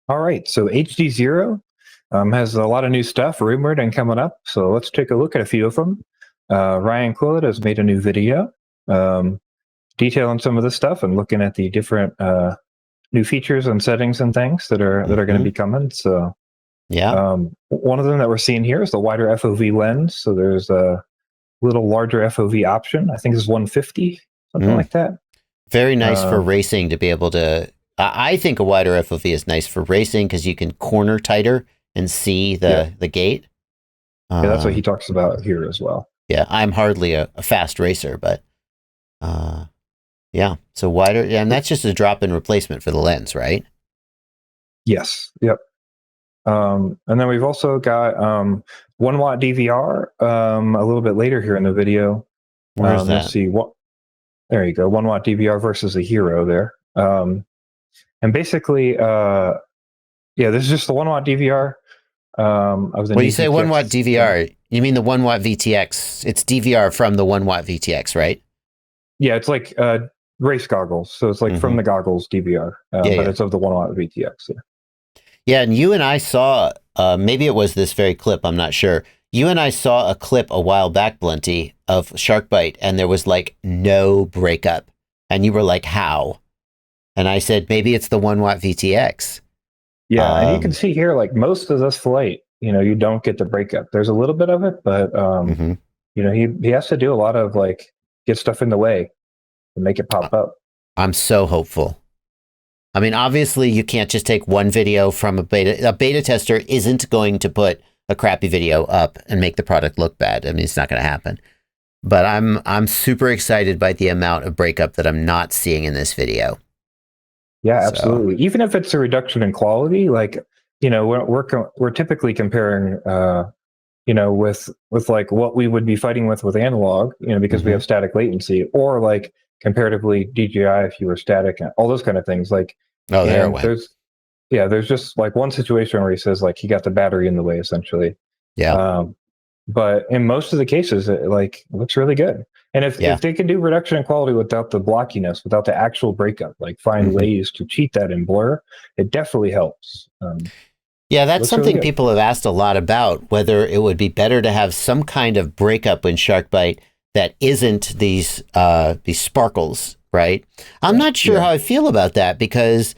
All right, so HDZero has a lot of new stuff rumored and coming up. So let's take a look at a few of them. Ryan Quillett has made a new video um, detailing some of this stuff and looking at the different new features and settings and things that are going to be coming. So Yeah. one of them that we're seeing here is the wider FOV lens. So there's a little larger FOV option. I think it's 150, something Mm. like that. Very nice for Um, racing to be able to. I think a wider FOV is nice for racing because you can corner tighter and see yeah, the gate. yeah, that's what he Um, talks about here as well. yeah, I'm hardly a fast racer, but uh, yeah. So wider, yeah, and that's just a drop-in replacement for the lens, right? Yes, yep. And then we've also got 1 watt DVR a little bit later here in the video. Where's You'll that? see what, there you go, 1 watt DVR versus a Hero there. And basically, yeah, this is just the 1 watt DVR of the When you new say 1 watt vTX. DVR, you mean the 1 watt vTX? It's DVR from the 1 watt vTX, right? Yeah, it's like race goggles. So it's like from Mm-hmm. the goggles DVR, Yeah, but yeah. it's of the 1 watt vTX. Yeah. Yeah, and you and I saw, maybe it was this very clip, I'm not sure. You and I saw a clip a while back, Blunty, of Shark Bite, and there was like no breakup. And you were like, how? And I said, maybe it's the 1 watt VTX. Yeah, and you can Um, see here, like most of this flight, you don't get the breakup. There's a little bit of it, but mhm. he has to do a lot of like get stuff in the way and make it pop up. I'm so hopeful. I mean, obviously, you can't just take one video from a beta. A beta tester isn't going to put a crappy video up and make the product look bad. I mean, it's not going to happen. But I'm super excited by the amount of breakup that I'm not seeing in this video. Yeah, So, absolutely. Even if it's a reduction in quality, like we're typically comparing, with like what we would be fighting with analog, because we mhm. have static latency, or like comparatively DJI if you were static, and all those kind of things. Like, Oh, there it and went. there's just like one situation where he says like he got the battery in the way essentially. Yeah, Um, but in most of the cases, it like looks really good. And if yeah, they can do reduction in quality without the blockiness, without the actual breakup, like find hmm ways to cheat that in blur, it definitely helps. yeah. That's Looks really something good. people have asked a lot about. Whether it would be better to have some kind of breakup in Sharkbite that isn't these sparkles, right? I'm Yeah, not sure yeah, how I feel about that because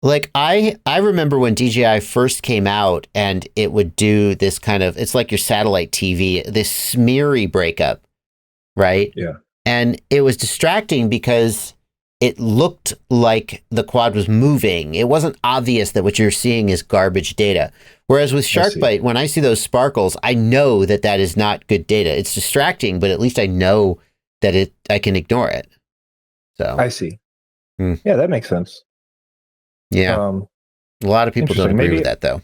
like I remember when DJI first came out and it would do this kind of, it's like your satellite TV, this smeary breakup, right? yeah. And it was distracting because it looked like the quad was moving. It wasn't obvious that what you're seeing is garbage data. Whereas with I see. Sharkbite, when I see those sparkles, I know that that is not good data. It's distracting, but at least I know that I can ignore it. So, I see. hmm, Yeah, that makes sense. yeah, Um, a lot of people don't Interesting. agree with Maybe that though.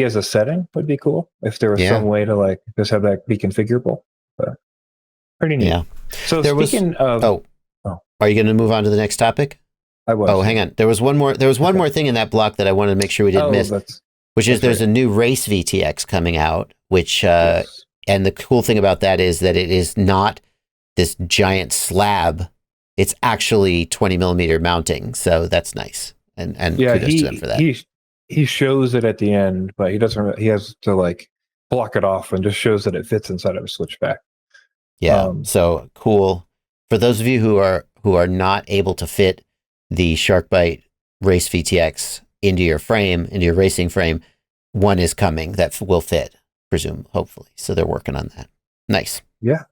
as a setting would be cool if there was some Yeah, way to like just have that be configurable. But pretty neat. yeah. So There was. speaking of, Oh, oh, are you going to move on to the next topic? I Oh, was. hang on. There was one more. There was one Okay. more thing in that block that I wanted to make sure we didn't Oh, miss, which is that's there's right. a new race VTX coming out. Which Yes. and the cool thing about that is that it is not this giant slab. It's actually 20 millimeter mounting, so that's nice. And Yeah, kudos to them for that. he shows it at the end, but he doesn't. He has to like block it off and just shows that it fits inside of a switchback. Yeah. Um, So cool. For those of you who are not able to fit the Sharkbite Race VTX into your frame, into your racing frame, one is coming that will fit, presume, hopefully. So they're working on that. Nice. yeah,